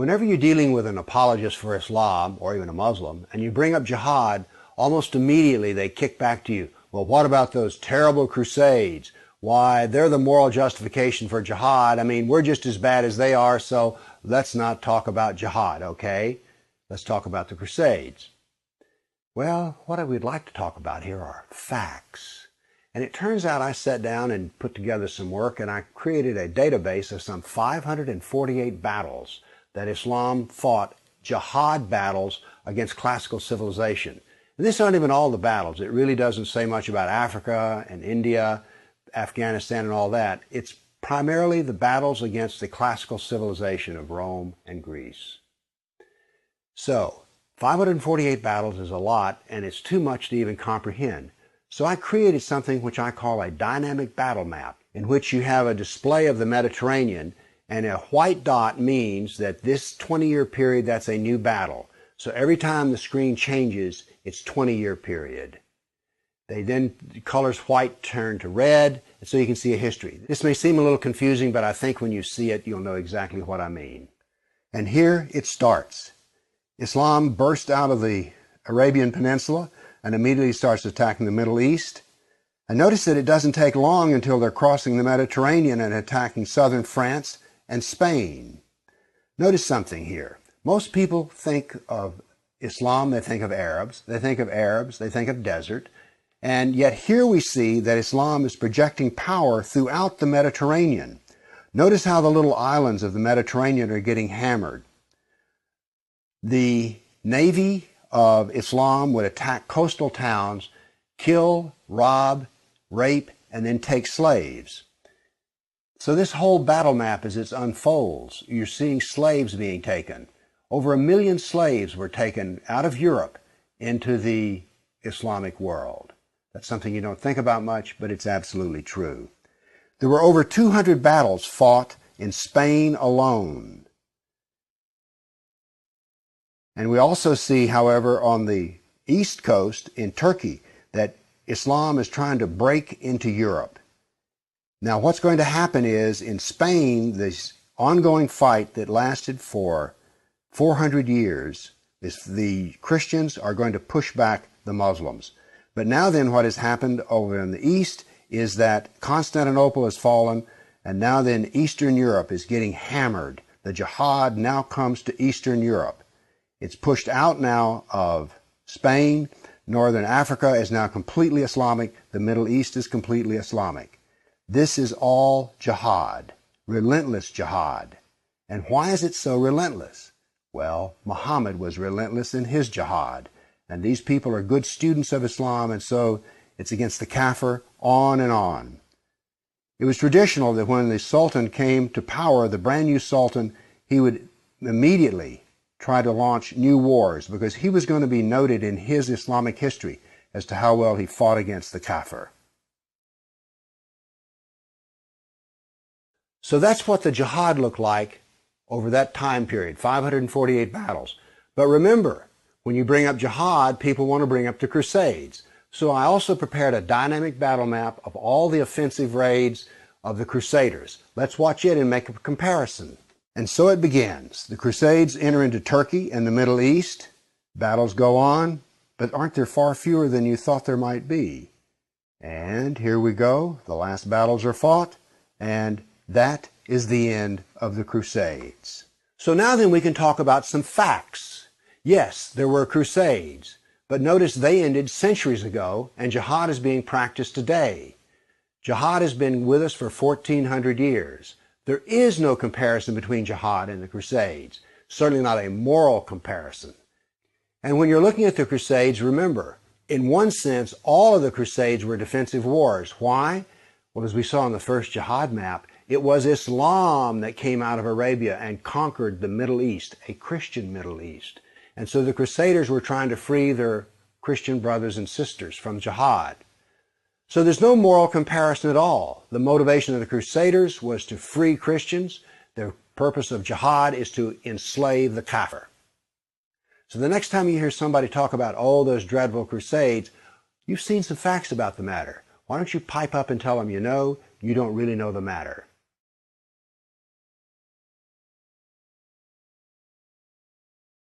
Whenever you're dealing with an apologist for Islam, or even a Muslim, and you bring up jihad, almost immediately they kick back to you, well, what about those terrible crusades? Why, they're the moral justification for jihad. I mean, we're just as bad as they are, so let's not talk about jihad, okay? Let's talk about the crusades. Well, what I would like to talk about here are facts. And it turns out I sat down and put together some work, and I created a database of some 548 battles that Islam fought, jihad battles against classical civilization. And these aren't even all the battles. It really doesn't say much about Africa and India, Afghanistan and all that. It's primarily the battles against the classical civilization of Rome and Greece. So, 548 battles is a lot, and it's too much to even comprehend. So I created something which I call a dynamic battle map, in which you have a display of the Mediterranean, and a white dot means that this 20-year period, that's a new battle. So every time the screen changes, it's 20-year period. The colors white turn to red, and so you can see a history. This may seem a little confusing, but I think when you see it, you'll know exactly what I mean. And here it starts. Islam burst out of the Arabian Peninsula and immediately starts attacking the Middle East. And notice that it doesn't take long until they're crossing the Mediterranean and attacking southern France and Spain. Notice something here. Most people think of Islam, they think of Arabs, they think of desert, and yet here we see that Islam is projecting power throughout the Mediterranean. Notice how the little islands of the Mediterranean are getting hammered. The navy of Islam would attack coastal towns, kill, rob, rape, and then take slaves. So this whole battle map, as it unfolds, you're seeing slaves being taken. Over 1 million slaves were taken out of Europe into the Islamic world. That's something you don't think about much, but it's absolutely true. There were over 200 battles fought in Spain alone. And we also see, however, on the east coast in Turkey, that Islam is trying to break into Europe. Now, what's going to happen is, in Spain, this ongoing fight that lasted for 400 years, the Christians are going to push back the Muslims. But now then what has happened over in the east is that Constantinople has fallen, and now then Eastern Europe is getting hammered. The jihad now comes to Eastern Europe. It's pushed out now of Spain. Northern Africa is now completely Islamic. The Middle East is completely Islamic. This is all jihad, relentless jihad. And why is it so relentless? Well, Muhammad was relentless in his jihad. And these people are good students of Islam, and so it's against the kafir, on and on. It was traditional that when the Sultan came to power, the brand new Sultan, he would immediately try to launch new wars, because he was going to be noted in his Islamic history as to how well he fought against the kafir. So that's what the jihad looked like over that time period, 548 battles. But remember, when you bring up jihad, people want to bring up the Crusades. So I also prepared a dynamic battle map of all the offensive raids of the Crusaders. Let's watch it and make a comparison. And so it begins. The Crusades enter into Turkey and the Middle East. Battles go on, but aren't there far fewer than you thought there might be? And here we go. The last battles are fought, and that is the end of the Crusades. So now then we can talk about some facts. Yes, there were Crusades, but notice they ended centuries ago, and jihad is being practiced today. Jihad has been with us for 1,400 years. There is no comparison between jihad and the Crusades, certainly not a moral comparison. And when you're looking at the Crusades, remember, in one sense, all of the Crusades were defensive wars. Why? Well, as we saw on the first jihad map, it was Islam that came out of Arabia and conquered the Middle East, a Christian Middle East. And so the Crusaders were trying to free their Christian brothers and sisters from jihad. So there's no moral comparison at all. The motivation of the Crusaders was to free Christians. The purpose of jihad is to enslave the kafir. So the next time you hear somebody talk about, oh, those dreadful Crusades, you've seen some facts about the matter. Why don't you pipe up and tell them you know, you don't really know the matter.